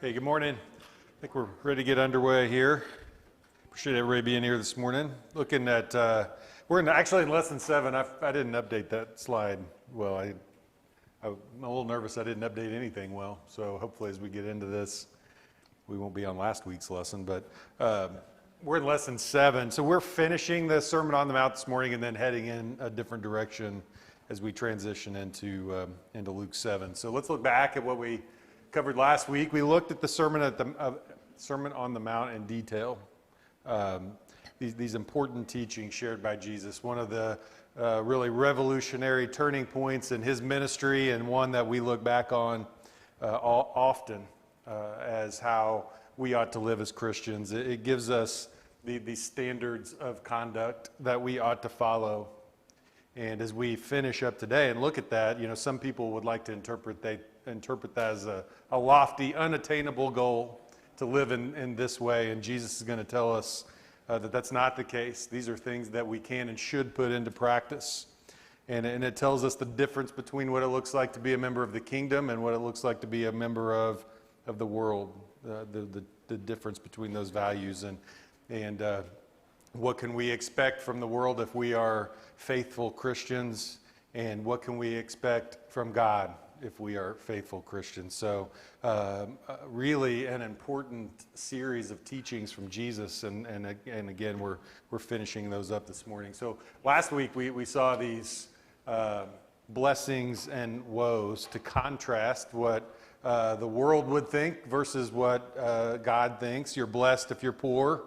Hey, good morning. I think we're ready to get underway here. Appreciate everybody being here this morning. Looking at, we're actually in lesson 7. I didn't update that slide well. I'm a little nervous I didn't update anything well. So hopefully as we get into this, we won't be on last week's lesson. But we're in lesson 7. So we're finishing the Sermon on the Mount this morning and then heading in a different direction as we transition into Luke 7. So let's look back at what we covered last week. We looked at the Sermon on the Mount in detail. These important teachings shared by Jesus. One of the really revolutionary turning points in his ministry, and one that we look back on often as how we ought to live as Christians. It gives us these standards of conduct that we ought to follow. And as we finish up today and look at that, some people would like to interpret that as a lofty, unattainable goal to live in this way. And Jesus is going to tell us that that's not the case. These are things that we can and should put into practice. And it tells us the difference between what it looks like to be a member of the kingdom and what it looks like to be a member of the world, the difference between those values. And what can we expect from the world if we are faithful Christians? And what can we expect from God if we are faithful Christians? So really an important series of teachings from Jesus. And again, we're finishing those up this morning. So last week we saw these blessings and woes to contrast what the world would think versus what God thinks. You're blessed if you're poor.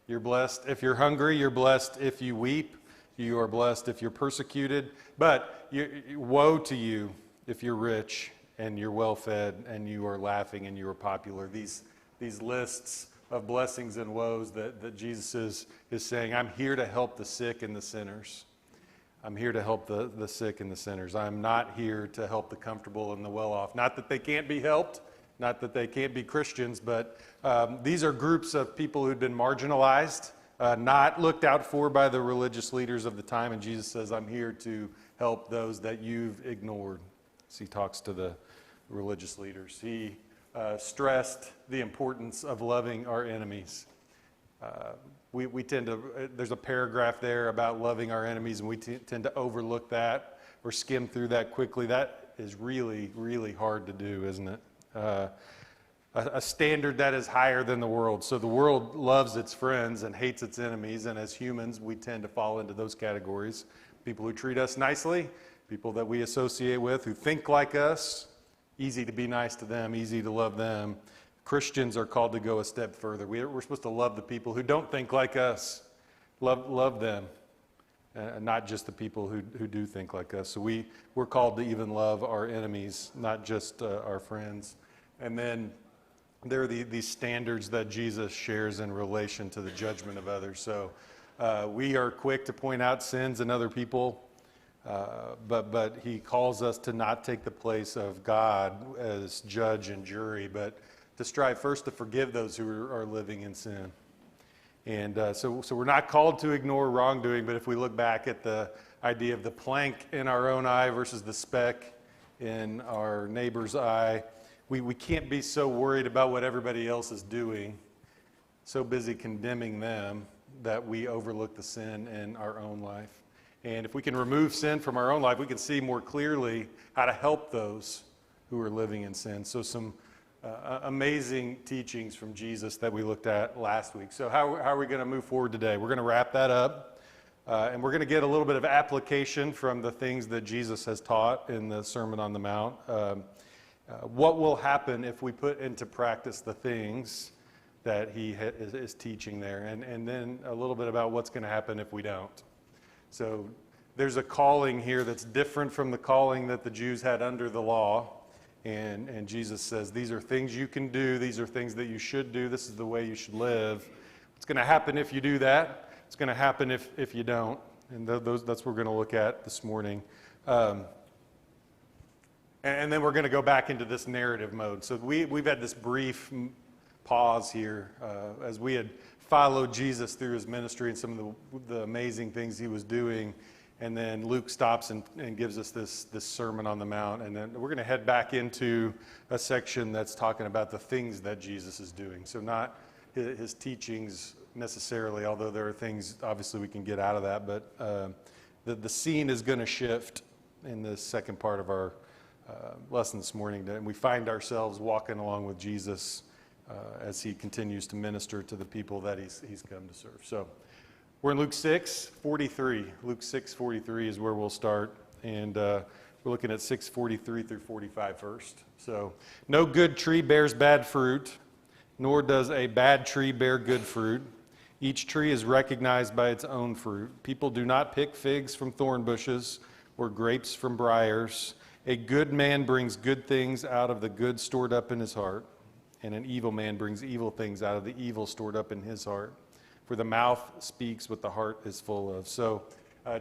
You're blessed if you're hungry. You're blessed if you weep. You are blessed if you're persecuted. But woe to you if you're rich and you're well-fed and you are laughing and you are popular. These lists of blessings and woes that Jesus is saying, I'm here to help the sick and the sinners. I'm here to help the sick and the sinners. I'm not here to help the comfortable and the well-off. Not that they can't be helped. Not that they can't be Christians, but these are groups of people who'd been marginalized, not looked out for by the religious leaders of the time. And Jesus says, I'm here to help those that you've ignored. So he talks to the religious leaders. He stressed the importance of loving our enemies. We tend to, there's a paragraph there about loving our enemies, and we tend to overlook that or skim through that quickly. That is really, really hard to do, isn't it? A standard that is higher than the world. So the world loves its friends and hates its enemies, and as humans, we tend to fall into those categories. People who treat us nicely, people that we associate with, who think like us, easy to be nice to them, easy to love them. Christians are called to go a step further. We're supposed to love the people who don't think like us, love them, not just the people who do think like us. So we're called to even love our enemies, not just our friends. And then there are these standards that Jesus shares in relation to the judgment of others. So we are quick to point out sins in other people, but he calls us to not take the place of God as judge and jury, but to strive first to forgive those who are living in sin. And so we're not called to ignore wrongdoing, but if we look back at the idea of the plank in our own eye versus the speck in our neighbor's eye, we can't be so worried about what everybody else is doing, so busy condemning them, that we overlook the sin in our own life. And if we can remove sin from our own life, we can see more clearly how to help those who are living in sin. So some amazing teachings from Jesus that we looked at last week. So how are we going to move forward today? We're going to wrap that up, and we're going to get a little bit of application from the things that Jesus has taught in the Sermon on the Mount. What will happen if we put into practice the things that he is teaching there, and then a little bit about what's going to happen if we don't. So there's a calling here that's different from the calling that the Jews had under the law. And Jesus says, these are things you can do. These are things that you should do. This is the way you should live. What's going to happen if you do that? What's going to happen if you don't? And that's what we're going to look at this morning. And then we're going to go back into this narrative mode. So we've had this brief pause here as we had followed Jesus through his ministry and some of the amazing things he was doing. And then Luke stops and gives us this Sermon on the Mount. And then we're going to head back into a section that's talking about the things that Jesus is doing. So not his teachings necessarily, although there are things obviously we can get out of that. But the scene is going to shift in the second part of our lesson this morning. And we find ourselves walking along with Jesus as he continues to minister to the people that he's come to serve. So we're in Luke 6:43. Luke 6:43 is where we'll start. And we're looking at 6:43 through 45 first. So, no good tree bears bad fruit, nor does a bad tree bear good fruit. Each tree is recognized by its own fruit. People do not pick figs from thorn bushes or grapes from briars. A good man brings good things out of the good stored up in his heart, and an evil man brings evil things out of the evil stored up in his heart. For the mouth speaks what the heart is full of. So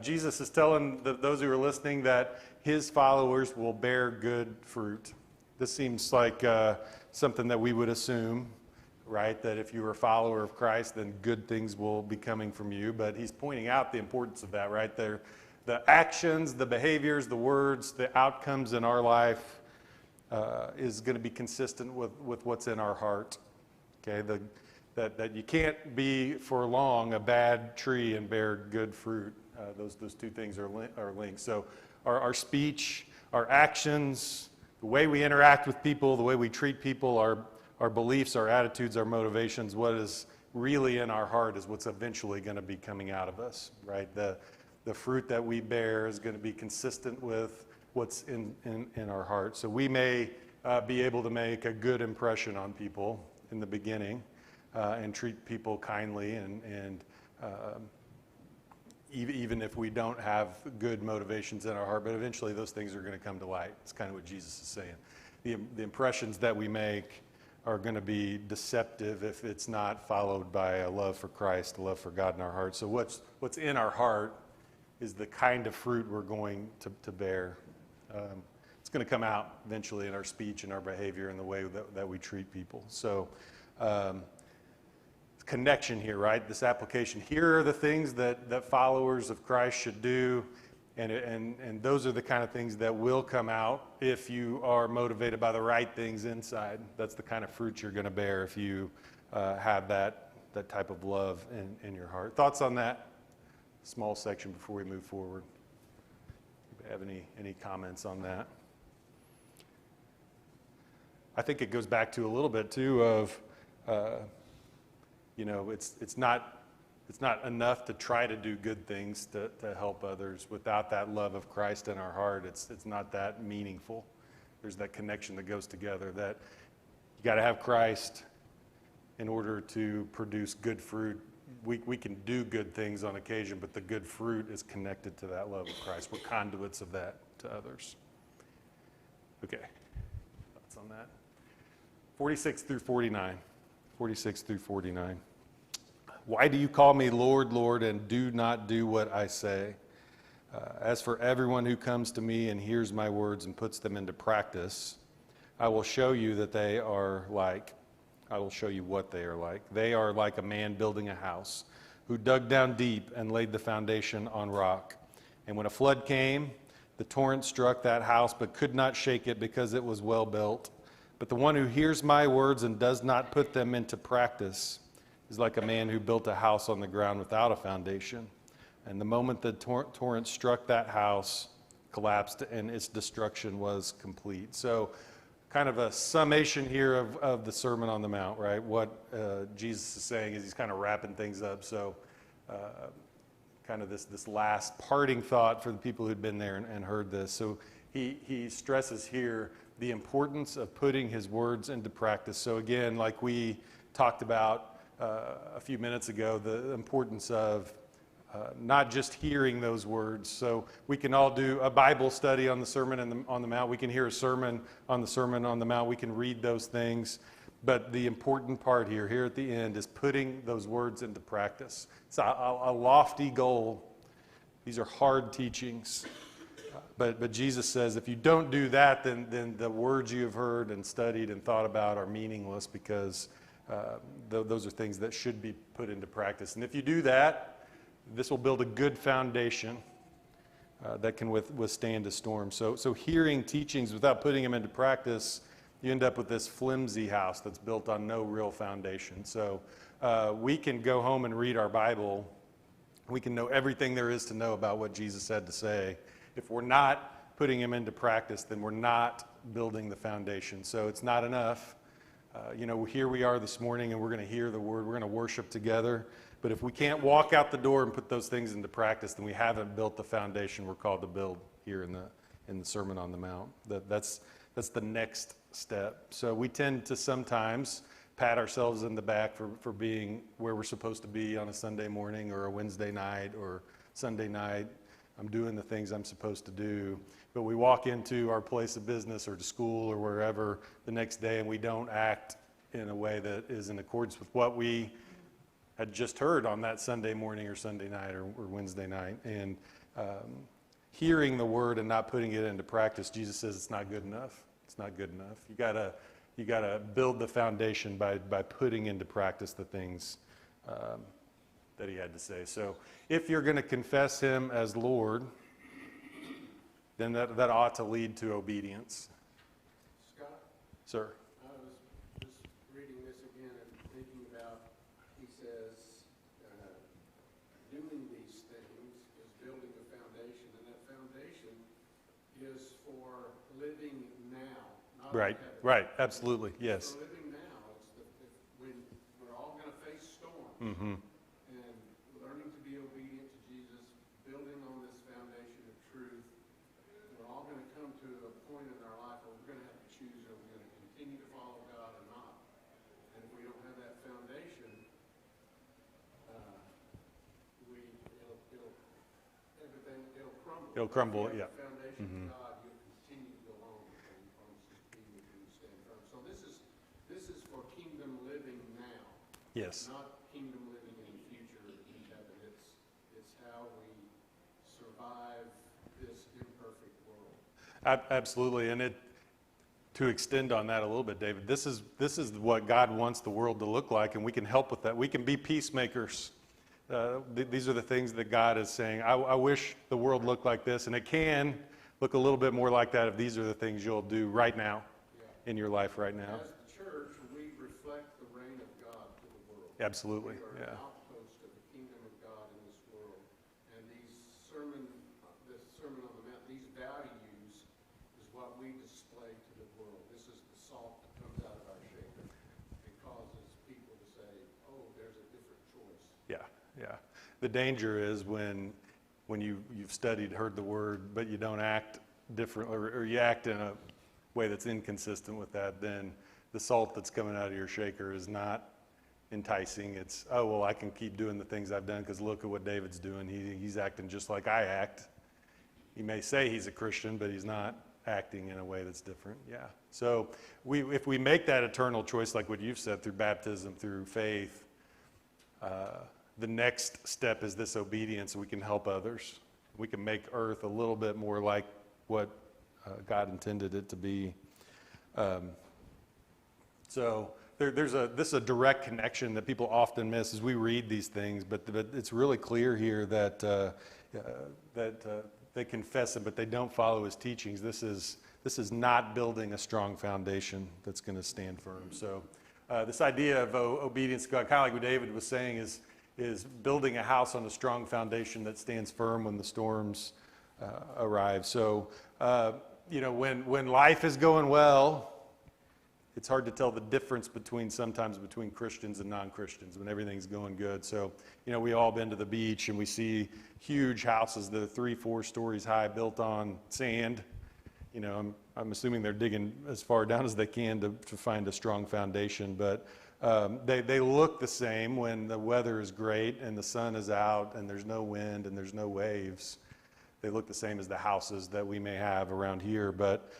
Jesus is telling those who are listening that his followers will bear good fruit. This seems like something that we would assume, right? That if you were a follower of Christ, then good things will be coming from you. But he's pointing out the importance of that, right? The actions, the behaviors, the words, the outcomes in our life is going to be consistent with what's in our heart. Okay, that you can't be for long a bad tree and bear good fruit. Those two things are linked. So our speech, our actions, the way we interact with people, the way we treat people, our beliefs, our attitudes, our motivations, what is really in our heart is what's eventually going to be coming out of us, right? The fruit that we bear is going to be consistent with what's in our heart. So we may be able to make a good impression on people in the beginning, and treat people kindly, and even if we don't have good motivations in our heart, but eventually those things are going to come to light. It's kind of what Jesus is saying. The impressions that we make are going to be deceptive if it's not followed by a love for Christ, a love for God in our heart. So what's in our heart is the kind of fruit we're going to bear. It's going to come out eventually in our speech and our behavior and the way that we treat people. So connection here, right? This application. Here are the things that followers of Christ should do, and those are the kind of things that will come out if you are motivated by the right things inside. That's the kind of fruit you're going to bear if you have that type of love in your heart. Thoughts on that small section before we move forward? Do you have any comments on that? I think it goes back to a little bit too of it's not enough to try to do good things to help others. Without that love of Christ in our heart, it's not that meaningful. There's that connection that goes together, that you got to have Christ in order to produce good fruit. We can do good things on occasion, but the good fruit is connected to that love of Christ. We're conduits of that to others. Okay, thoughts on that? 46 through 49. 46 through 49. Why do you call me Lord, Lord, and do not do what I say? As for everyone who comes to me and hears my words and puts them into practice, I will show you what they are like. They are like a man building a house who dug down deep and laid the foundation on rock. And when a flood came, the torrent struck that house but could not shake it because it was well built. But the one who hears my words and does not put them into practice is like a man who built a house on the ground without a foundation. And the moment the torrent struck that house, collapsed, and its destruction was complete. So kind of a summation here of the Sermon on the Mount, right? What Jesus is saying is he's kind of wrapping things up. So kind of this last parting thought for the people who'd been there and heard this. So he stresses here the importance of putting his words into practice. So again, like we talked about a few minutes ago, the importance of not just hearing those words. So we can all do a Bible study on the Sermon on the Mount. We can hear a sermon on the Sermon on the Mount. We can read those things. But the important part here at the end, is putting those words into practice. It's a lofty goal. These are hard teachings. But Jesus says if you don't do that, then the words you have heard and studied and thought about are meaningless, because those are things that should be put into practice. And if you do that, this will build a good foundation that can withstand a storm. So hearing teachings without putting them into practice, you end up with this flimsy house that's built on no real foundation. So we can go home and read our Bible. We can know everything there is to know about what Jesus had to say. If we're not putting him into practice, then we're not building the foundation. So it's not enough. Here we are this morning, and we're going to hear the word. We're going to worship together. But if we can't walk out the door and put those things into practice, then we haven't built the foundation we're called to build here in the Sermon on the Mount. That's the next step. So we tend to sometimes pat ourselves in the back for being where we're supposed to be on a Sunday morning or a Wednesday night or Sunday night. I'm doing the things I'm supposed to do. But we walk into our place of business or to school or wherever the next day, and we don't act in a way that is in accordance with what we had just heard on that Sunday morning or Sunday night or Wednesday night. And hearing the word and not putting it into practice, Jesus says it's not good enough. It's not good enough. You gotta build the foundation by putting into practice the things that he had to say. So if you're going to confess him as Lord, then that ought to lead to obedience. Scott? Sir? I was just reading this again and thinking about, he says, doing these things is building a foundation, and that foundation is for living now, not Right, in heaven. right, absolutely, yes. For living now. It's when we're all going to face storms. Mm-hmm. And learning to be obedient to Jesus, building on this foundation of truth. We're all going to come to a point in our life where we're going to have to choose, are we going to continue to follow God or not? And if we don't have that foundation, it'll crumble. It'll crumble, If you yeah. have the foundation Mhm. of God, you'll continue to go on, and he promises to be with you and stand firm. So this is for kingdom living now. Yes. Not kingdom living in the future in heaven. It's how we survive this imperfect world. Absolutely, and to extend on that a little bit, David, this is what God wants the world to look like, and we can help with that. We can be peacemakers. These are the things that God is saying. I wish the world looked like this, and it can look a little bit more like that if these are the things you'll do right now, in your life right now. As the church, we reflect the reign of God to the world. Absolutely, We are yeah. an outpost of the kingdom of God in this world. And this Sermon on the Mount, these values is what we display to the world. This is the salt that comes out of our shaker and causes people to say, oh, there's a different choice. Yeah, yeah. The danger is when you've studied, heard the word, but you don't act differently, or you act in a way that's inconsistent with that, then the salt that's coming out of your shaker is not enticing. It's, oh, well, I can keep doing the things I've done because look at what David's doing. He's acting just like I act. He may say he's a Christian, but he's not acting in a way that's different. Yeah. So if we make that eternal choice, like what you've said, through baptism, through faith, the next step is this obedience. We can help others. We can make earth a little bit more like what God intended it to be. So this is a direct connection that people often miss as we read these things, but it's really clear here that they confess it, but they don't follow his teachings. This is not building a strong foundation that's going to stand firm. So this idea of obedience to God, kind of like what David was saying, is building a house on a strong foundation that stands firm when the storms arrive. So when life is going well, it's hard to tell the difference sometimes between Christians and non-Christians when everything's going good. So, we all been to the beach and we see huge houses that are 3-4 stories high, built on sand. I'm assuming they're digging as far down as they can to find a strong foundation. But they look the same when the weather is great and the sun is out and there's no wind and there's no waves. They look the same as the houses that we may have around here. But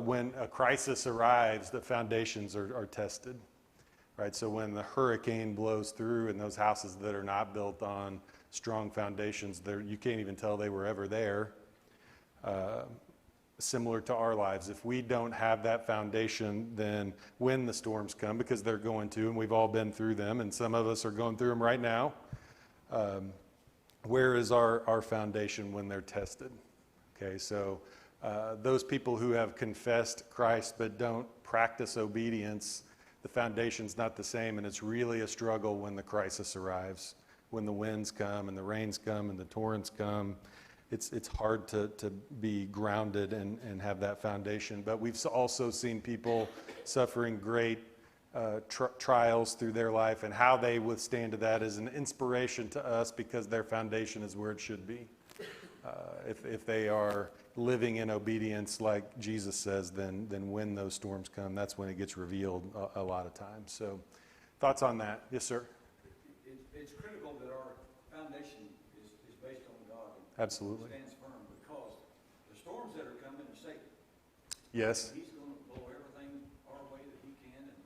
when a crisis arrives, the foundations are tested, right? So when the hurricane blows through and those houses that are not built on strong foundations, you can't even tell they were ever there. Similar to our lives, if we don't have that foundation, then when the storms come, because they're going to, and we've all been through them, and some of us are going through them right now, where is our foundation when they're tested? Okay, so those people who have confessed Christ but don't practice obedience, the foundation's not the same, and it's really a struggle when the crisis arrives, when the winds come and the rains come and the torrents come. It's hard to be grounded and have that foundation. But we've also seen people suffering great trials through their life, and how they withstand to that is an inspiration to us because their foundation is where it should be. If they are living in obedience like Jesus says, then when those storms come, that's when it gets revealed a lot of times. So thoughts on that? Yes, sir? It's critical that our foundation is based on God. Absolutely. Stands firm, because the storms that are coming are Satan. Yes. He's going to blow everything our way that he can and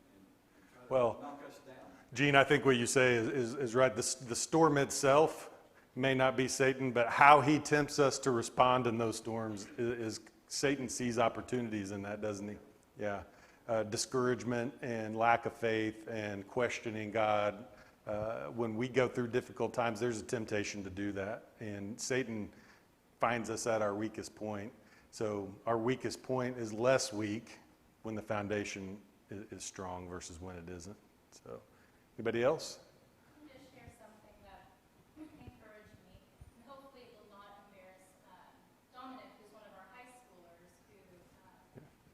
try to Well, knock us down. Gene, I think what you say is right. The storm itself may not be Satan, but how he tempts us to respond in those storms is Satan sees opportunities in that, doesn't he? Yeah. Discouragement and lack of faith and questioning God. When we go through difficult times, there's a temptation to do that. And Satan finds us at our weakest point. So our weakest point is less weak when the foundation is strong versus when it isn't. So, anybody else? Just share something that encouraged me, and hopefully it will not embarrass Dominic, who's one of our high schoolers, who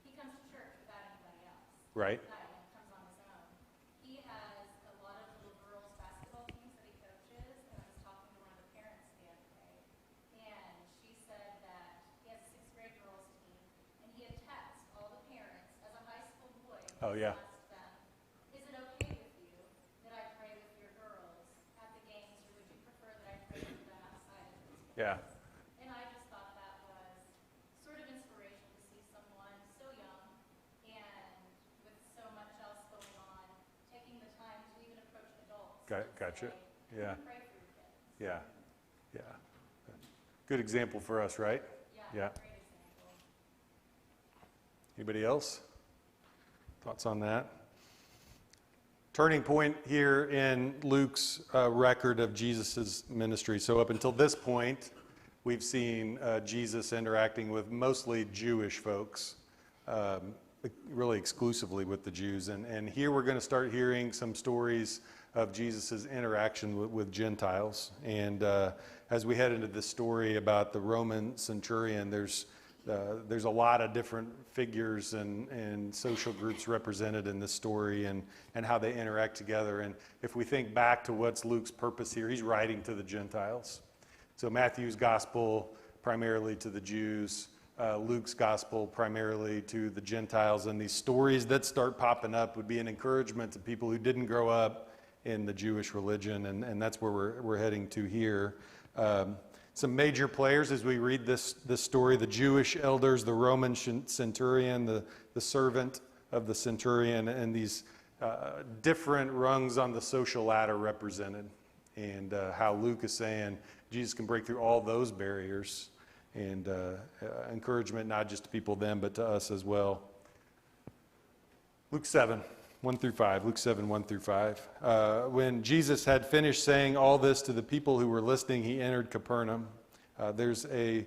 he comes to church without anybody else. Right. Comes on his own. He has a lot of little girls basketball teams that he coaches, and I was talking to one of the parents the other day, and she said that he has a sixth grade girls team, and he had texted all the parents as a high school boy. Oh, yeah. Asked them, is it okay with you that I pray with your girls at the games, or would you prefer that I pray with them outside of those games? Yeah. And I just thought that was sort of inspirational to see someone so young and with so much else going on, taking the time to even approach adults. Gotcha. Say, Yeah. pray for your kids. Yeah. Yeah. Good example for us, right? Yeah. Great example. Anybody else? Thoughts on that? Turning point here in Luke's record of Jesus' ministry. So up until this point, we've seen Jesus interacting with mostly Jewish folks, really exclusively with the Jews. And here we're going to start hearing some stories of Jesus' interaction with Gentiles. And as we head into this story about the Roman centurion, there's a lot of different figures and social groups represented in this story, and how they interact together. And if we think back to what's Luke's purpose here, he's writing to the Gentiles. So Matthew's gospel primarily to the Jews, Luke's gospel primarily to the Gentiles. And these stories that start popping up would be an encouragement to people who didn't grow up in the Jewish religion, and that's where we're heading to here. Some major players as we read this story: the Jewish elders, the Roman centurion, the servant of the centurion, and these different rungs on the social ladder represented. And how Luke is saying Jesus can break through all those barriers, and encouragement not just to people then, but to us as well. Luke 7, 1 through 5. Luke 7, 1 through 5. When Jesus had finished saying all this to the people who were listening, he entered Capernaum. There's a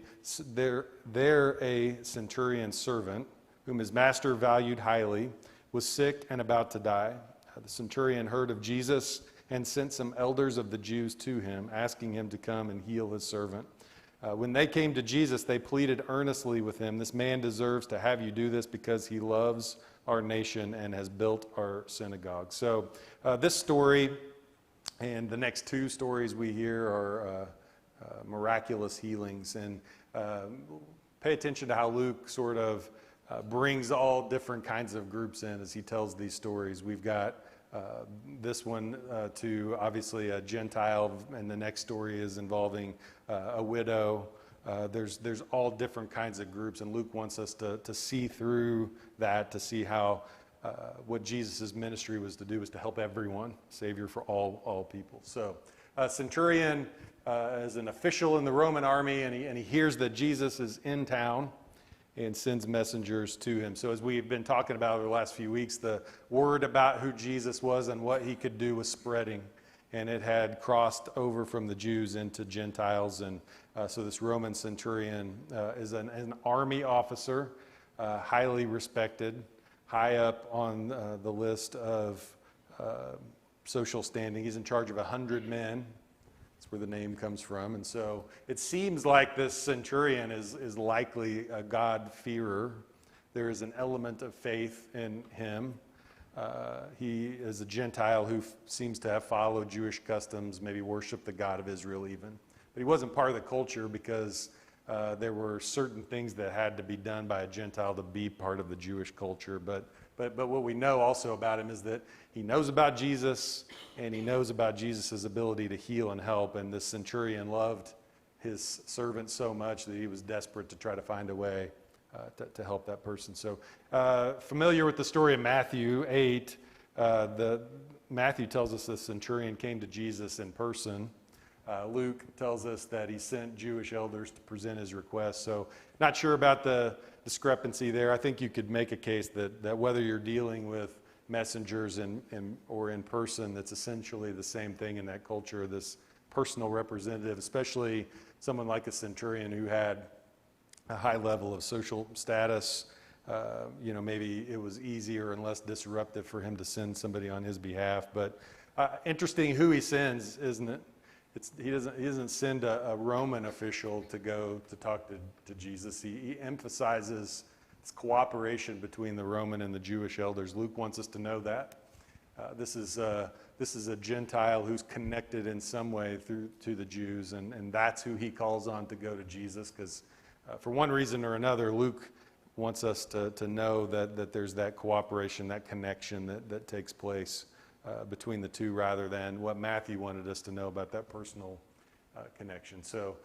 centurion servant whom his master valued highly, was sick and about to die. The centurion heard of Jesus and sent some elders of the Jews to him, asking him to come and heal his servant. When they came to Jesus, they pleaded earnestly with him, "This man deserves to have you do this because he loves our nation and has built our synagogue." So this story and the next two stories we hear are miraculous healings. And pay attention to how Luke sort of brings all different kinds of groups in as he tells these stories. We've got this one to obviously a Gentile, and the next story is involving a widow. There's all different kinds of groups, and Luke wants us to see through that, to see how what Jesus' ministry was to do was to help everyone, Savior for all people. So centurion is an official in the Roman army, and he hears that Jesus is in town and sends messengers to him. So as we've been talking about over the last few weeks, the word about who Jesus was and what he could do was spreading. and it had crossed over from the Jews into Gentiles. And so this Roman centurion is an army officer, highly respected, high up on the list of social standing. He's in charge of 100 men. That's where the name comes from. And so it seems like this centurion is likely a God-fearer. There is an element of faith in him. He is a Gentile who seems to have followed Jewish customs, maybe worshiped the God of Israel even. But he wasn't part of the culture because there were certain things that had to be done by a Gentile to be part of the Jewish culture. But what we know also about him is that he knows about Jesus, and he knows about Jesus' ability to heal and help. And this centurion loved his servant so much that he was desperate to try to find a way to help that person. So familiar with the story of Matthew 8, Matthew tells us the centurion came to Jesus in person. Luke tells us that he sent Jewish elders to present his request. So not sure about the discrepancy there. I think you could make a case that whether you're dealing with messengers or in person, that's essentially the same thing in that culture, this personal representative, especially someone like a centurion who had a high level of social status. Maybe it was easier and less disruptive for him to send somebody on his behalf. But interesting who he sends, isn't it? He doesn't send a Roman official to go to talk to Jesus. He emphasizes this cooperation between the Roman and the Jewish elders. Luke wants us to know that. This is a Gentile who's connected in some way to the Jews, and that's who he calls on to go to Jesus, because for one reason or another, Luke wants us to know that there's that cooperation, that connection that takes place between the two, rather than what Matthew wanted us to know about that personal connection. So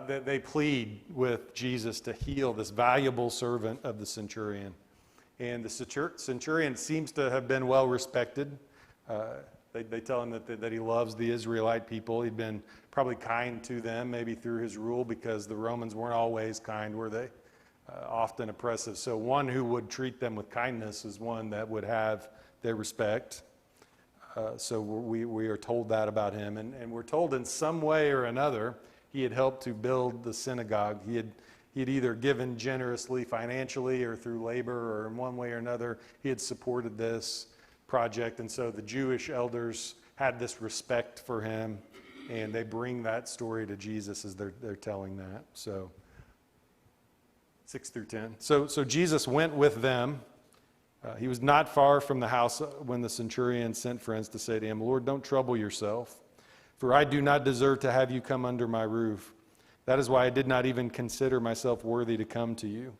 they plead with Jesus to heal this valuable servant of the centurion. And the centurion seems to have been well respected. They tell him that he loves the Israelite people. He'd been probably kind to them, maybe through his rule, because the Romans weren't always kind, were they? Often oppressive. So one who would treat them with kindness is one that would have their respect. So we are told that about him. And we're told in some way or another he had helped to build the synagogue. He had either given generously financially or through labor, or in one way or another he had supported this project. And so the Jewish elders had this respect for him, and they bring that story to Jesus as they're telling that. So 6 through 10. So Jesus went with them. He was not far from the house when the centurion sent friends to say to him, "Lord, don't trouble yourself, for I do not deserve to have you come under my roof. That is why I did not even consider myself worthy to come to you.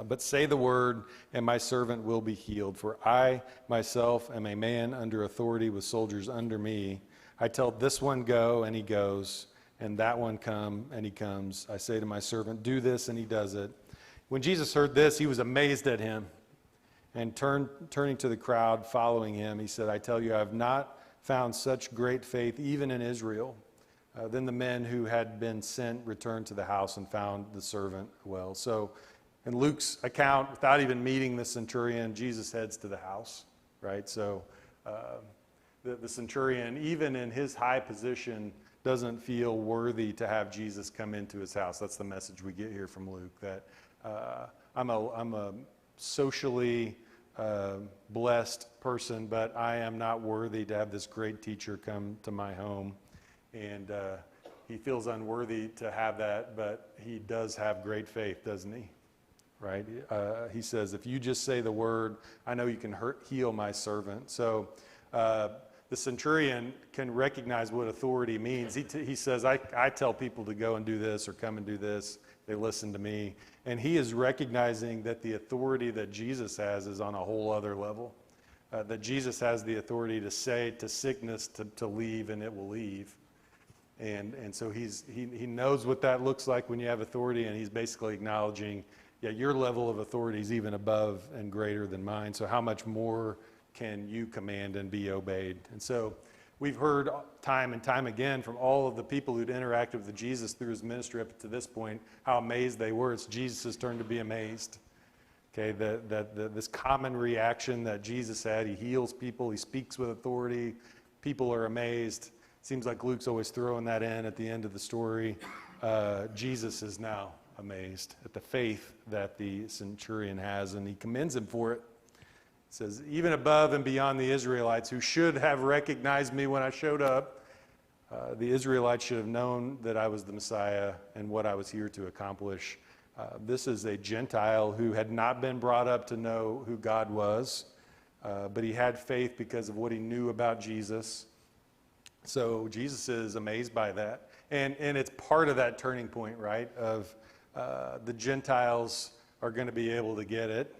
But say the word, and my servant will be healed. For I myself am a man under authority with soldiers under me. I tell this one, go, and he goes, and that one, come, and he comes. I say to my servant, do this, and he does it." When Jesus heard this, he was amazed at him. And turning to the crowd following him, he said, "I tell you, I have not found such great faith even in Israel." Then the men who had been sent returned to the house and found the servant well. So in Luke's account, without even meeting the centurion, Jesus heads to the house, right? So the centurion, even in his high position, doesn't feel worthy to have Jesus come into his house. That's the message we get here from Luke, that I'm a socially blessed person, but I am not worthy to have this great teacher come to my home. And he feels unworthy to have that, but he does have great faith, doesn't he? Right? He says, if you just say the word, I know you can heal my servant. So the centurion can recognize what authority means. He says, I tell people to go and do this or come and do this. They listen to me. And he is recognizing that the authority that Jesus has is on a whole other level. That Jesus has the authority to say to sickness to leave, and it will leave. And so he knows what that looks like when you have authority, and he's basically acknowledging, yeah, your level of authority is even above and greater than mine, so how much more can you command and be obeyed? And so we've heard time and time again from all of the people who'd interacted with Jesus through his ministry up to this point how amazed they were. It's Jesus' turn to be amazed. Okay, this common reaction that Jesus had, he heals people, he speaks with authority, people are amazed. Seems like Luke's always throwing that in at the end of the story. Jesus is now amazed at the faith that the centurion has, and he commends him for it. It says, even above and beyond the Israelites who should have recognized me when I showed up, the Israelites should have known that I was the Messiah and what I was here to accomplish. This is a Gentile who had not been brought up to know who God was, but he had faith because of what he knew about Jesus. So Jesus is amazed by that. And it's part of that turning point, right, of the Gentiles are going to be able to get it.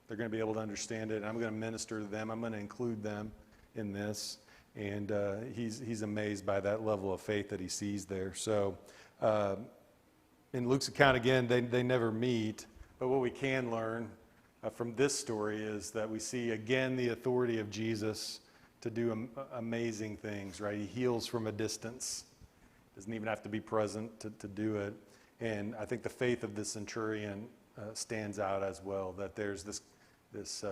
They're going to be able to understand it. And I'm going to minister to them. I'm going to include them in this. And he's amazed by that level of faith that he sees there. So in Luke's account, again, they never meet. But what we can learn from this story is that we see, again, the authority of Jesus to do amazing things, right? He heals from a distance. Doesn't even have to be present to do it. And I think the faith of the centurion stands out as well, that there's this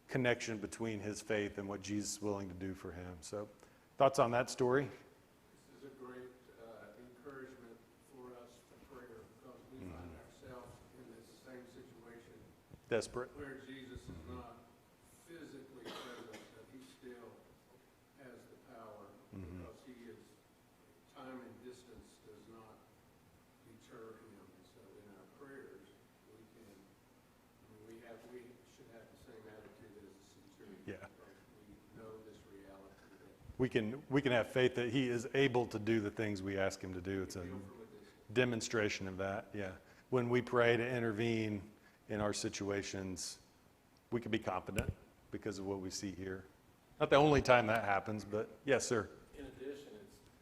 connection between his faith and what Jesus is willing to do for him. So thoughts on that story? This is a great encouragement for us for prayer, because we find ourselves in this same situation Desperate. where Jesus is not physically present, but he still has the power, because he is, time and distance does not deter him. And so in our prayers, we can, we should have the same attitude as the centurion. Yeah. Because we know this reality that We can have faith that he is able to do the things we ask him to do. It's a we feel from a distance. demonstration of that, yeah. When we pray to intervene in our situations, we can be confident because of what we see here. Not the only time that happens, but yes, sir. In addition,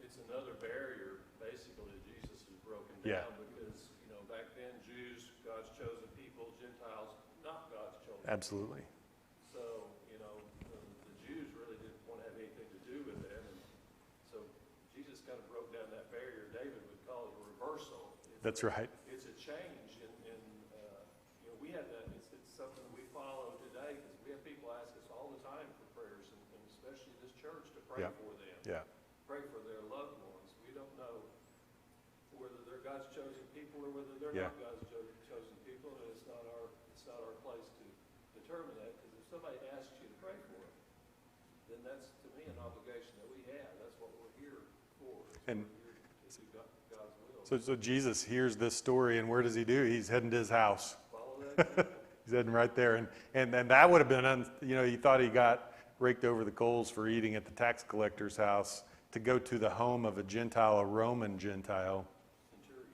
it's another barrier, basically, that Jesus has broken Yeah. down, because, back then, Jews, God's chosen people, Gentiles, not God's chosen. Absolutely. So, the Jews really didn't want to have anything to do with them, and so Jesus kind of broke down that barrier. David would call it a reversal. That's right. It's a change, and we have that, it's something we follow today, because we have people ask us all the time for prayers, and especially this church, to pray Yeah. for them. Yeah. Pray for their loved ones. We don't know whether they're God's chosen people or whether they're Yeah. not God's chosen people, and it's not our place to determine that, because if somebody asks you to pray for them, then that's, to me, an obligation that we have. That's what we're here for. And we're here to do God's will. So Jesus hears this story, and where does he do? He's heading to his house. Follow that example. He's heading right there. And that would have been, he thought he got raked over the coals for eating at the tax collector's house, to go to the home of a Gentile, a Roman Gentile. Centurion.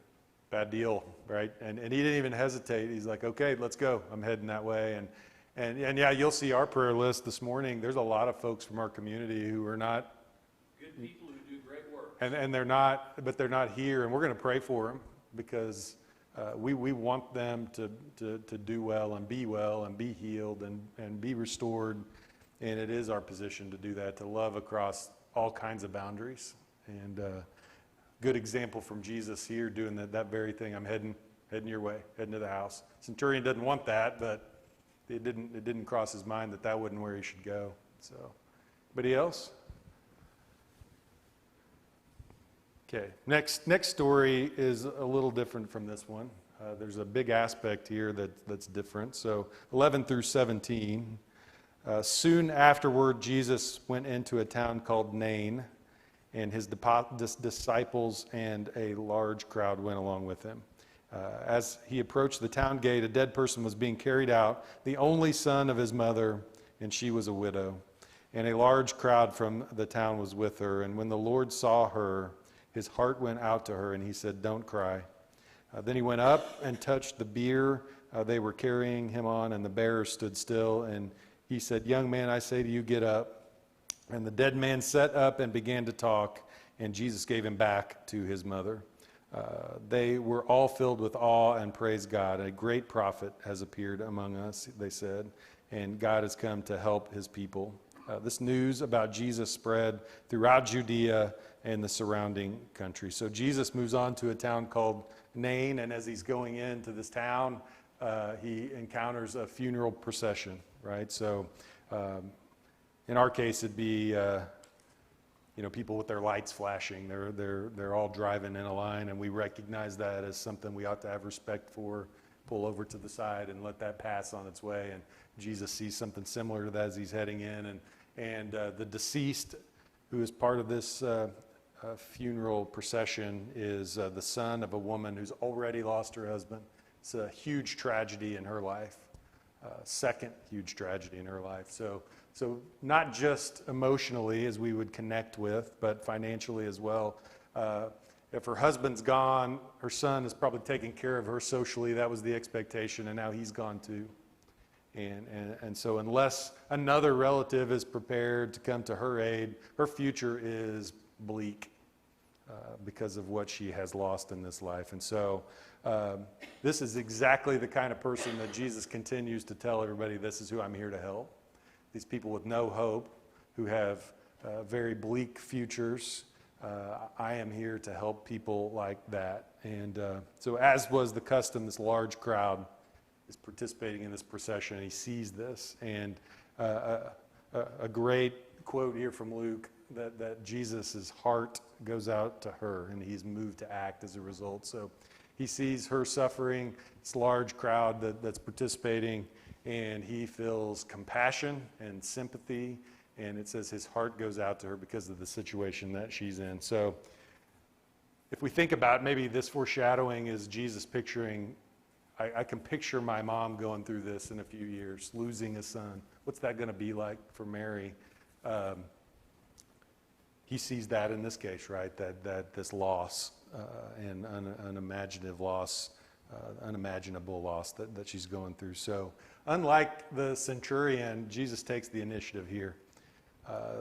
Bad deal, right? And he didn't even hesitate. He's like, okay, let's go. I'm heading that way. And yeah, you'll see our prayer list this morning. There's a lot of folks from our community who are not, Good people who do great work. and they're not, but they're not here. And we're going to pray for them, because we want them to do well and be healed and be restored. And it is our position to do that, to love across all kinds of boundaries. And good example from Jesus here, doing that very thing. I'm heading your way, heading to the house. Centurion doesn't want that, but it didn't cross his mind that wasn't where he should go. So, anybody else? Okay, next story is a little different from this one. There's a big aspect here that's different. So 11 through 17. Soon afterward, Jesus went into a town called Nain, and his disciples and a large crowd went along with him. As he approached the town gate, a dead person was being carried out, the only son of his mother, and she was a widow. And a large crowd from the town was with her. And when the Lord saw her, his heart went out to her, and he said, "Don't cry." Then he went up and touched the bier they were carrying him on, and the bearer stood still. And he said, "Young man, I say to you, get up." And the dead man sat up and began to talk, and Jesus gave him back to his mother. They were all filled with awe and praised God. A great prophet has appeared among us, they said, and God has come to help his people. This news about Jesus spread throughout Judea and the surrounding country. So Jesus moves on to a town called Nain, and as he's going into this town, he encounters a funeral procession, right? So in our case, it'd be people with their lights flashing. They're all driving in a line, and we recognize that as something we ought to have respect for. Pull over to the side and let that pass on its way. And Jesus sees something similar to that as he's heading in. And the deceased, who is part of this funeral procession, is the son of a woman who's already lost her husband. It's a huge tragedy in her life. Second huge tragedy in her life. So not just emotionally, as we would connect with, but financially as well. If her husband's gone, her son is probably taking care of her socially. That was the expectation, and now he's gone too. And so unless another relative is prepared to come to her aid, her future is bleak because of what she has lost in this life. And so this is exactly the kind of person that Jesus continues to tell everybody, this is who I'm here to help. These people with no hope, who have very bleak futures, I am here to help people like that. And so as was the custom, this large crowd is participating in this procession, and he sees this. And a great quote here from Luke, that Jesus' heart goes out to her, and he's moved to act as a result. So he sees her suffering, this large crowd that's participating, and he feels compassion and sympathy, and it says his heart goes out to her because of the situation that she's in. So if we think about maybe this foreshadowing is Jesus picturing, I can picture my mom going through this in a few years, losing a son. What's that going to be like for Mary? He sees that in this case, right? That this loss and unimaginative loss, unimaginable loss that she's going through. So unlike the centurion, Jesus takes the initiative here.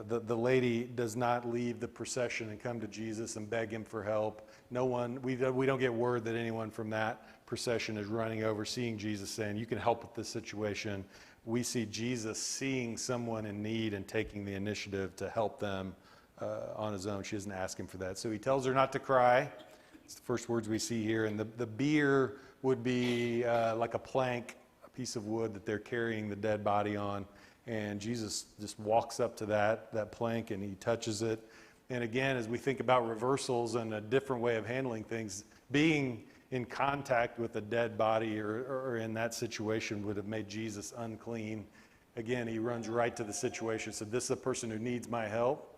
The lady does not leave the procession and come to Jesus and beg him for help. No one, we don't get word that anyone from that procession is running over, seeing Jesus, saying, you can help with this situation. We see Jesus seeing someone in need and taking the initiative to help them on his own. She doesn't ask him for that. So he tells her not to cry. It's the first words we see here. And the bier would be like a plank, a piece of wood that they're carrying the dead body on. And Jesus just walks up to that plank and he touches it. And again, as we think about reversals and a different way of handling things, being in contact with a dead body or in that situation would have made Jesus unclean. Again, he runs right to the situation. So this is a person who needs my help.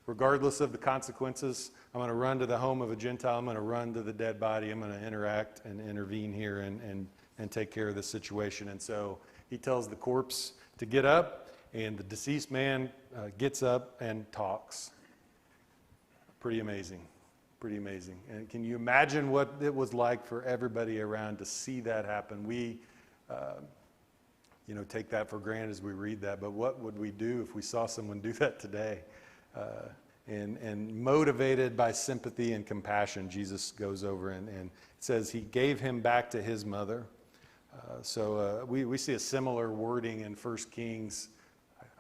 Regardless of the consequences, I'm going to run to the home of a Gentile. I'm going to run to the dead body. I'm going to interact and intervene here and take care of this situation. And so he tells the corpse to get up, and the deceased man gets up and talks. Pretty amazing. Pretty amazing. And can you imagine what it was like for everybody around to see that happen? We, take that for granted as we read that, but what would we do if we saw someone do that today? And motivated by sympathy and compassion, Jesus goes over and it says he gave him back to his mother. So we see a similar wording in 1 Kings.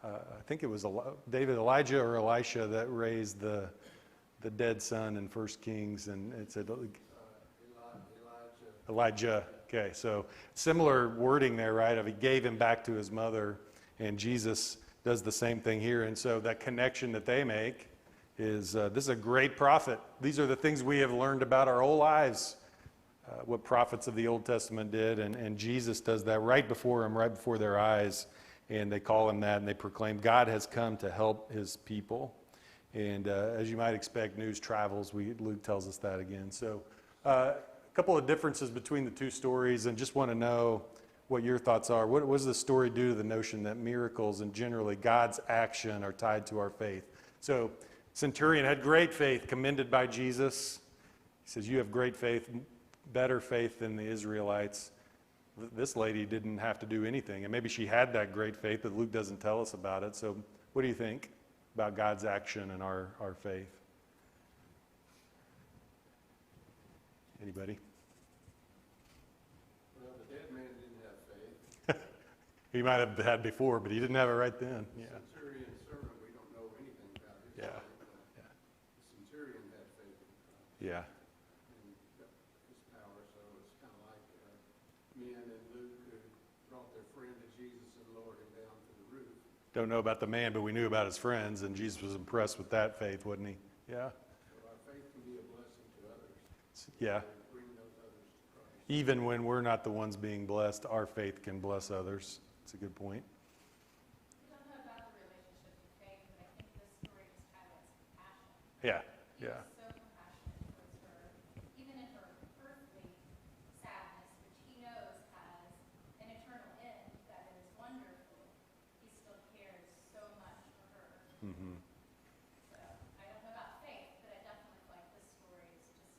I think it was Elijah or Elisha that raised the dead son in 1 Kings, and it said Elijah. Okay, so similar wording there, right? Of he gave him back to his mother, and Jesus does the same thing here. And so that connection that they make is this is a great prophet. These are the things we have learned about our whole lives, what prophets of the Old Testament did, and Jesus does that right before them, right before their eyes, and they call him that, and they proclaim God has come to help his people. And as you might expect, news travels. Luke tells us that again. So a couple of differences between the two stories, and just want to know what your thoughts are. What does the story do to the notion that miracles and generally God's action are tied to our faith? So centurion had great faith, commended by Jesus. He says, you have great faith, better faith than the Israelites. This lady didn't have to do anything, and maybe she had that great faith, but Luke doesn't tell us about it. So what do you think about God's action and our faith? Anybody? Well, the dead man didn't have faith. He might have had before, but he didn't have it right then. Yeah. Centurion's servant, we don't know anything about his Yeah. faith. Yeah. The centurion had faith in God Yeah. and his power, so it's kind of like men in Luke who brought their friend to Jesus and lowered him down to the roof. don't know about the man, but we knew about his friends, and Jesus was impressed with that faith, wasn't he? Yeah, So our faith can be a blessing to others. yeah. And bring those others to Christ. Even when we're not the ones being blessed, our faith can bless others. It's a good point. We don't know about the relationship to faith, but I think this story just highlights compassion. Yeah, He yeah. was so compassionate towards her, even in her earthly sadness, which he knows has an eternal end that is wonderful. He still cares so much for her. Hmm. So I don't know about faith, but I definitely feel like this story is just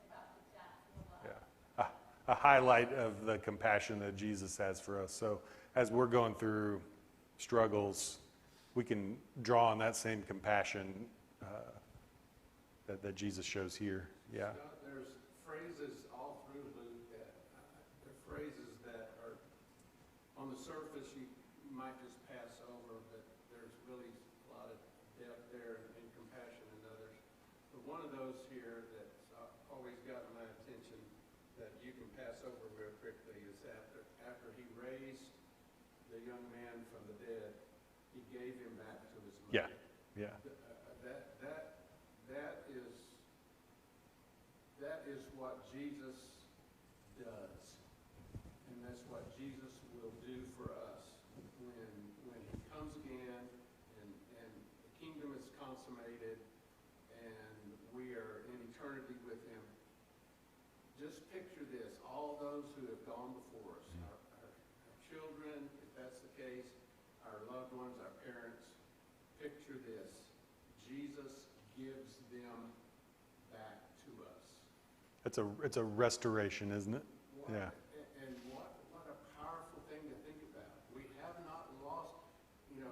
about the depth of the love. Yeah. A highlight of the compassion that Jesus has for us. So as we're going through struggles, we can draw on that same compassion that Jesus shows here. Yeah. There's phrases all through Luke that, they're phrases that are, on the surface, you might just pass over, but there's really a lot of depth there and compassion in others. But one of those here that's always gotten my attention that you can pass over real quickly is after he raised the young man from the dead, he gave him back to his mother. Yeah. Yeah. That is what Jesus does, and that's what Jesus will do for us when he comes again and the kingdom is consummated and we are in eternity with him. Just picture this, all those who have gone before us, our children, if that's the case, our loved ones, our parents, picture this, Jesus gives them back to us. It's a restoration, isn't it? Yeah. And what a powerful thing to think about. We have not lost, we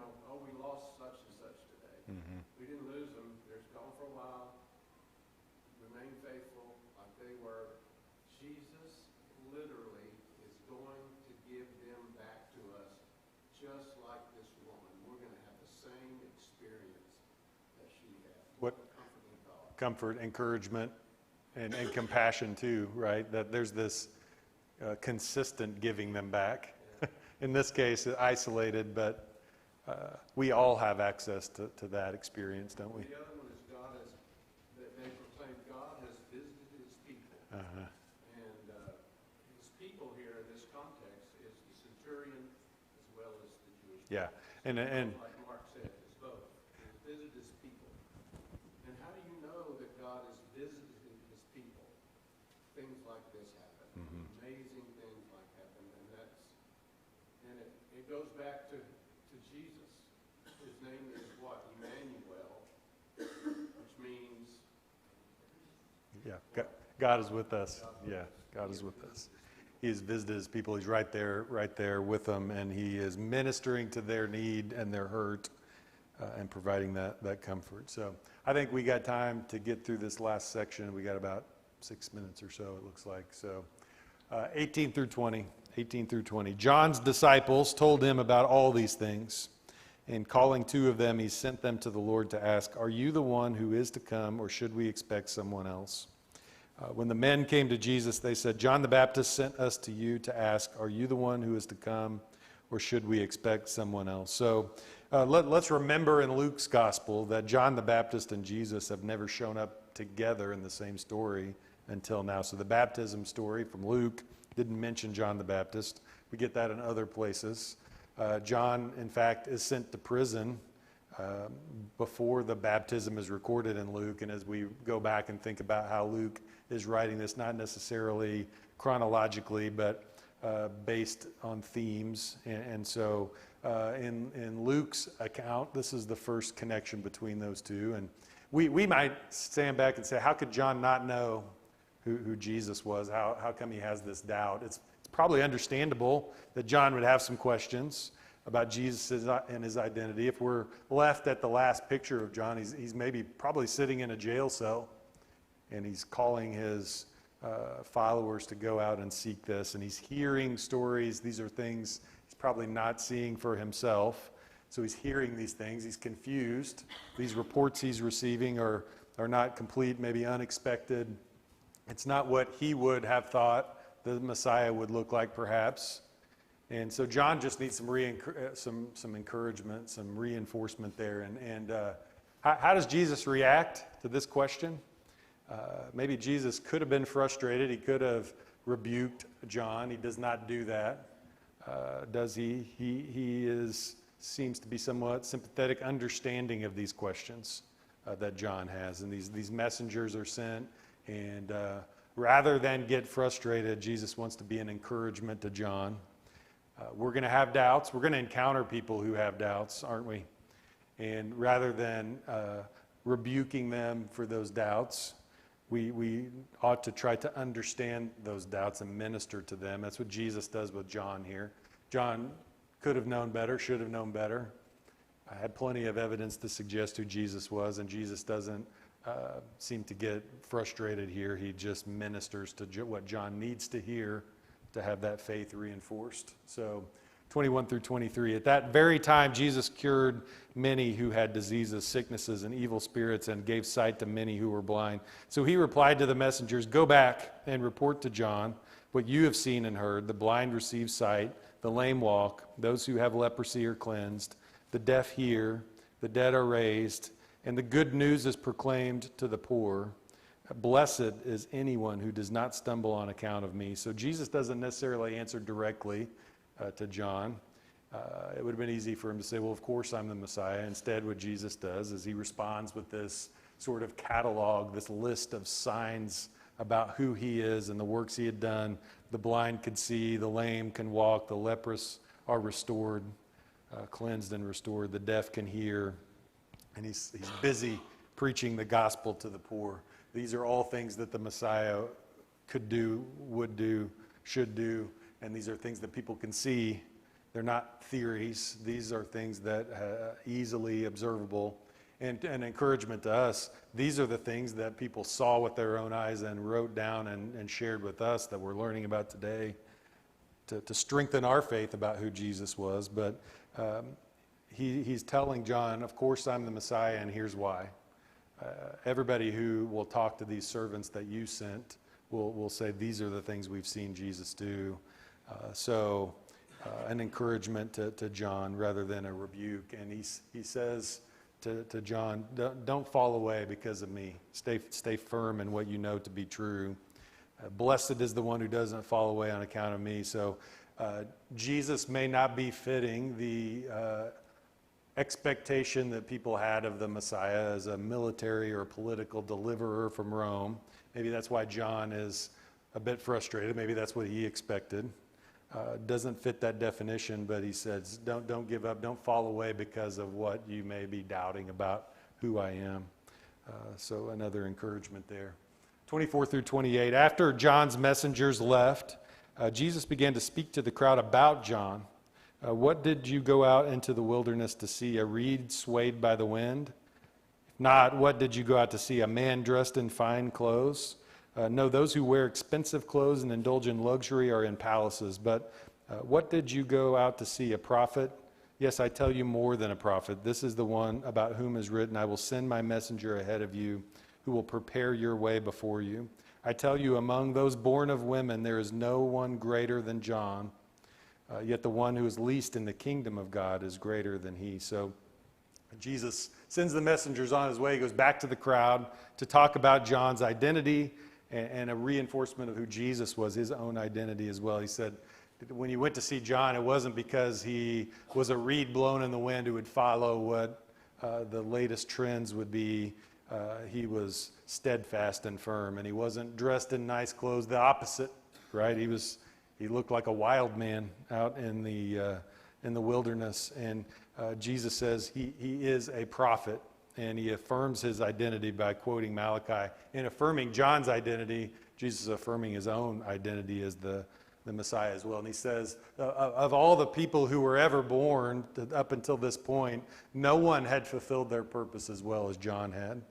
lost such and such today. Hmm. We didn't lose them. They're gone for a while. Remain faithful like they were. Jesus literally is going to give them back to us just like this woman. We're going to have the same experience that she had. What a comforting thought. comfort, encouragement, and compassion too, right? That there's this consistent giving them back. In this case, isolated, but we all have access to that experience, don't we? The other one is they proclaim God has visited his people. Uh-huh. And his people here in this context is the centurion as well as the Jewish people. Yeah, and Like Mark said, it's both. He's visited his people. And how do you know that God has visited his people? Things like this happen. Mhm. Amazing things like happen. And it goes back to Jesus. His name is what? Emmanuel, which means yeah, God is with us. Yeah, God is with us. He has visited his people. He's right there with them, and he is ministering to their need and their hurt and providing that comfort. So I think we got time to get through this last section. We got about 6 minutes or so, it looks like. So 18 through 20. John's disciples told him about all these things. And calling two of them, he sent them to the Lord to ask, "Are you the one who is to come, or should we expect someone else?" When the men came to Jesus, they said, "John the Baptist sent us to you to ask, 'Are you the one who is to come, or should we expect someone else?'" So let's remember in Luke's gospel that John the Baptist and Jesus have never shown up together in the same story until now. So the baptism story from Luke didn't mention John the Baptist. We get that in other places. John, in fact, is sent to prison before the baptism is recorded in Luke. And as we go back and think about how Luke is writing this, not necessarily chronologically, but based on themes. And so in Luke's account, this is the first connection between those two. And we might stand back and say, how could John not know who Jesus was? How come he has this doubt? It's probably understandable that John would have some questions about Jesus and his identity. If we're left at the last picture of John, he's probably sitting in a jail cell, and he's calling his followers to go out and seek this, and he's hearing stories. These are things he's probably not seeing for himself, so he's hearing these things. He's confused. These reports he's receiving are not complete, maybe unexpected. It's not what he would have thought the Messiah would look like, perhaps. And so John just needs some encouragement, some reinforcement there. And how does Jesus react to this question? Maybe Jesus could have been frustrated. He could have rebuked John. He does not do that. Does he? He seems to be somewhat sympathetic, understanding of these questions that John has. And these messengers are sent, and rather than get frustrated, Jesus wants to be an encouragement to John. We're going to have doubts. We're going to encounter people who have doubts, aren't we? And rather than rebuking them for those doubts, we ought to try to understand those doubts and minister to them. That's what Jesus does with John here. John could have known better, should have known better. I had plenty of evidence to suggest who Jesus was, and Jesus doesn't seem to get frustrated here. He just ministers to what John needs to hear to have that faith reinforced. So 21 through 23, at that very time Jesus cured many who had diseases, sicknesses, and evil spirits, and gave sight to many who were blind. So he replied to the messengers, "Go back and report to John what you have seen and heard. The blind receive sight, the lame walk, those who have leprosy are cleansed, the deaf hear, the dead are raised, and the good news is proclaimed to the poor. Blessed is anyone who does not stumble on account of me." So Jesus doesn't necessarily answer directly to John. It would have been easy for him to say, well, of course I'm the Messiah. Instead, what Jesus does is he responds with this sort of catalog, this list of signs about who he is and the works he had done. The blind could see, the lame can walk, the leprous are restored, cleansed and restored, the deaf can hear, and he's busy preaching the gospel to the poor. These are all things that the Messiah could do, would do, should do, and these are things that people can see. They're not theories. These are things that are easily observable. And an encouragement to us, these are the things that people saw with their own eyes and wrote down and shared with us that we're learning about today to strengthen our faith about who Jesus was. But he's telling John, of course I'm the Messiah, and here's why. Everybody who will talk to these servants that you sent will say these are the things we've seen Jesus do. So an encouragement to John rather than a rebuke. And he says to John, don't fall away because of me. Stay firm in what you know to be true. Blessed is the one who doesn't fall away on account of me. So Jesus may not be fitting the expectation that people had of the Messiah as a military or political deliverer from Rome. Maybe that's why John is a bit frustrated. Maybe that's what he expected. Doesn't fit that definition, but he says, don't give up, don't fall away because of what you may be doubting about who I am. So another encouragement there. 24 through 28, after John's messengers left, Jesus began to speak to the crowd about John. What did you go out into the wilderness to see? A reed swayed by the wind? If not, what did you go out to see? A man dressed in fine clothes? No, those who wear expensive clothes and indulge in luxury are in palaces. But what did you go out to see? A prophet? Yes, I tell you, more than a prophet. This is the one about whom is written, I will send my messenger ahead of you, who will prepare your way before you. I tell you, among those born of women, there is no one greater than John. Yet the one who is least in the kingdom of God is greater than he. So Jesus sends the messengers on his way. He goes back to the crowd to talk about John's identity and a reinforcement of who Jesus was, his own identity as well. He said, when you went to see John, it wasn't because he was a reed blown in the wind who would follow what the latest trends would be. He was steadfast and firm, and he wasn't dressed in nice clothes. The opposite, right? He looked like a wild man out in the wilderness. And Jesus says he is a prophet. And he affirms his identity by quoting Malachi. In affirming John's identity, Jesus is affirming his own identity as the Messiah as well. And he says, of all the people who were ever born up until this point, no one had fulfilled their purpose as well as John had.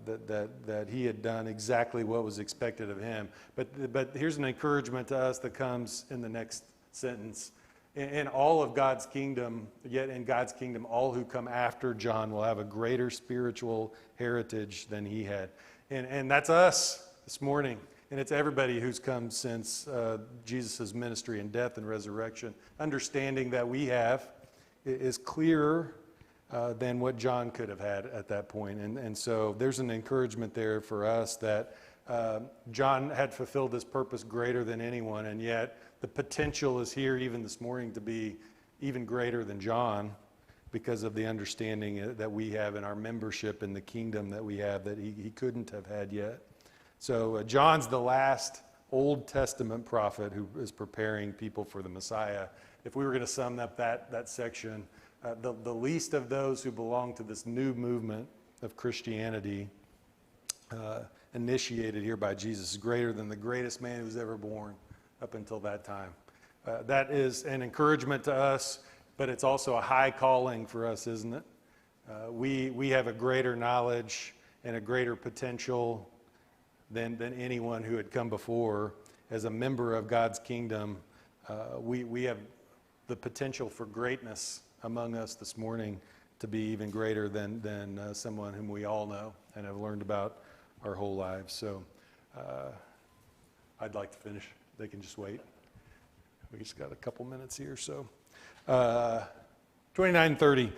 That he had done exactly what was expected of him. But here's an encouragement to us that comes in the next sentence. In all of God's kingdom, yet in God's kingdom, all who come after John will have a greater spiritual heritage than he had. And that's us this morning. and it's everybody who's come since Jesus' ministry and death and resurrection. Understanding that we have is clearer than what John could have had at that point. And so there's an encouragement there for us that John had fulfilled his purpose greater than anyone, and yet the potential is here even this morning to be even greater than John because of the understanding that we have in our membership in the kingdom that we have that he couldn't have had yet. So John's the last Old Testament prophet who is preparing people for the Messiah. If we were going to sum up that section, the least of those who belong to this new movement of Christianity initiated here by Jesus is greater than the greatest man who's ever born up until that time. That is an encouragement to us, but it's also a high calling for us, isn't it? We have a greater knowledge and a greater potential than anyone who had come before. As a member of God's kingdom, we have the potential for greatness among us this morning to be even greater than someone whom we all know and have learned about our whole lives. So I'd like to finish. They can just wait. We just got a couple minutes here. So 29:30,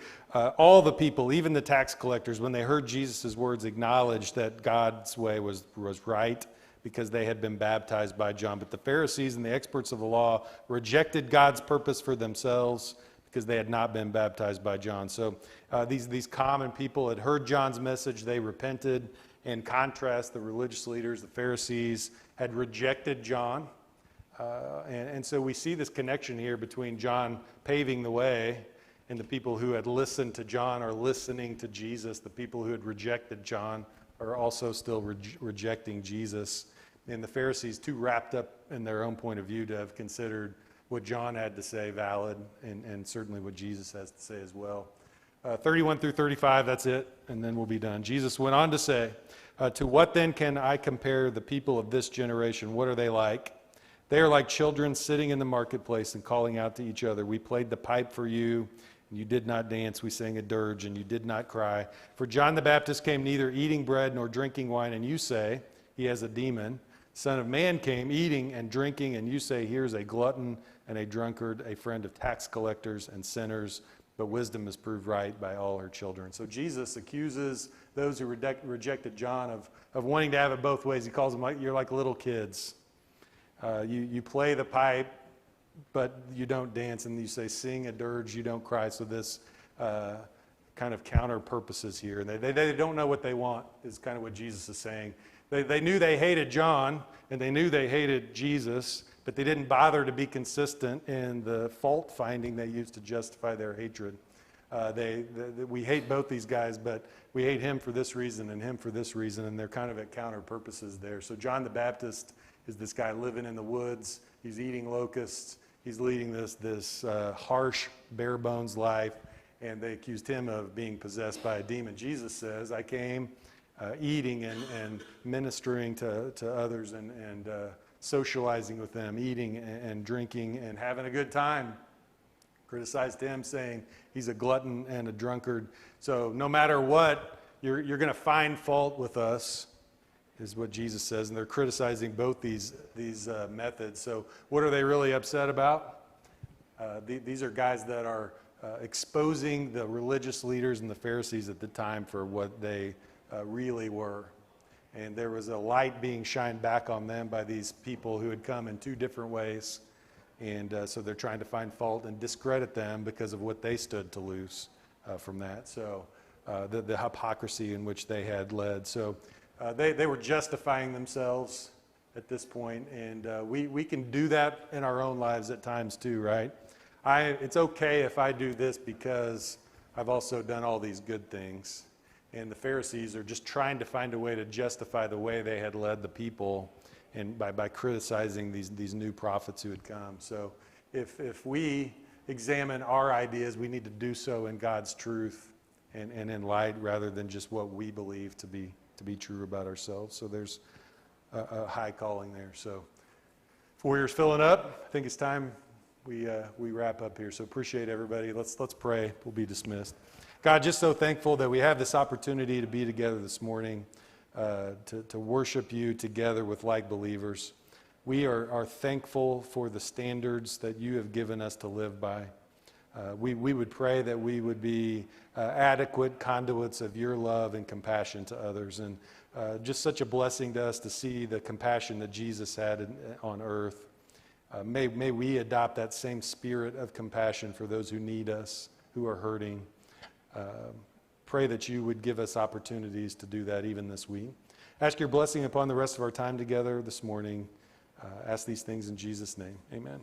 all the people, even the tax collectors, when they heard Jesus' words, acknowledged that God's way was right because they had been baptized by John. But the Pharisees and the experts of the law rejected God's purpose for themselves because they had not been baptized by John. So these common people had heard John's message. They repented. In contrast, the religious leaders, the Pharisees, had rejected John. And so we see this connection here between John paving the way and the people who had listened to John are listening to Jesus. The people who had rejected John are also still rejecting Jesus. And the Pharisees, too wrapped up in their own point of view to have considered what John had to say valid, and certainly what Jesus has to say as well. 31 through 35, that's it, and then we'll be done. Jesus went on to say, to what then can I compare the people of this generation? What are they like? They are like children sitting in the marketplace and calling out to each other. We played the pipe for you, and you did not dance. We sang a dirge, and you did not cry. For John the Baptist came neither eating bread nor drinking wine, and you say, he has a demon. Son of Man came eating and drinking, and you say, here's a glutton and a drunkard, a friend of tax collectors and sinners. But wisdom is proved right by all her children. So Jesus accuses those who rejected John of wanting to have it both ways. He calls them like, you're like little kids. You play the pipe, but you don't dance, and you say, sing a dirge, you don't cry. So this kind of counter purposes here. And they don't know what they want, is kind of what Jesus is saying. They knew they hated John, and they knew they hated Jesus, but they didn't bother to be consistent in the fault finding they used to justify their hatred. We hate both these guys, but we hate him for this reason and him for this reason, and they're kind of at counter purposes there. So John the Baptist is this guy living in the woods. He's eating locusts. He's leading this harsh, bare bones life, and they accused him of being possessed by a demon. Jesus says, I came eating and ministering to others and socializing with them, eating and drinking and having a good time. Criticized him, saying he's a glutton and a drunkard. So no matter what, you're going to find fault with us, is what Jesus says. And they're criticizing both these methods. So what are they really upset about? These are guys that are exposing the religious leaders and the Pharisees at the time for what they really were. And there was a light being shined back on them by these people who had come in two different ways. And so they're trying to find fault and discredit them because of what they stood to lose from that. So the hypocrisy in which they had led. So they were justifying themselves at this point. And we can do that in our own lives at times too, right? It's okay if I do this because I've also done all these good things. And the Pharisees are just trying to find a way to justify the way they had led the people, and by criticizing these new prophets who had come. So if we examine our ideas, we need to do so in God's truth and in light rather than just what we believe to be true about ourselves. So there's a high calling there. So 4 years filling up. I think it's time we wrap up here. So appreciate everybody. Let's pray. We'll be dismissed. God, just so thankful that we have this opportunity to be together this morning. to worship you together with like believers. We are thankful for the standards that you have given us to live by. We would pray that we would be adequate conduits of your love and compassion to others. And just such a blessing to us to see the compassion that Jesus had on earth. May we adopt that same spirit of compassion for those who need us, who are hurting. Pray that you would give us opportunities to do that even this week. Ask your blessing upon the rest of our time together this morning. Ask these things in Jesus' name. Amen.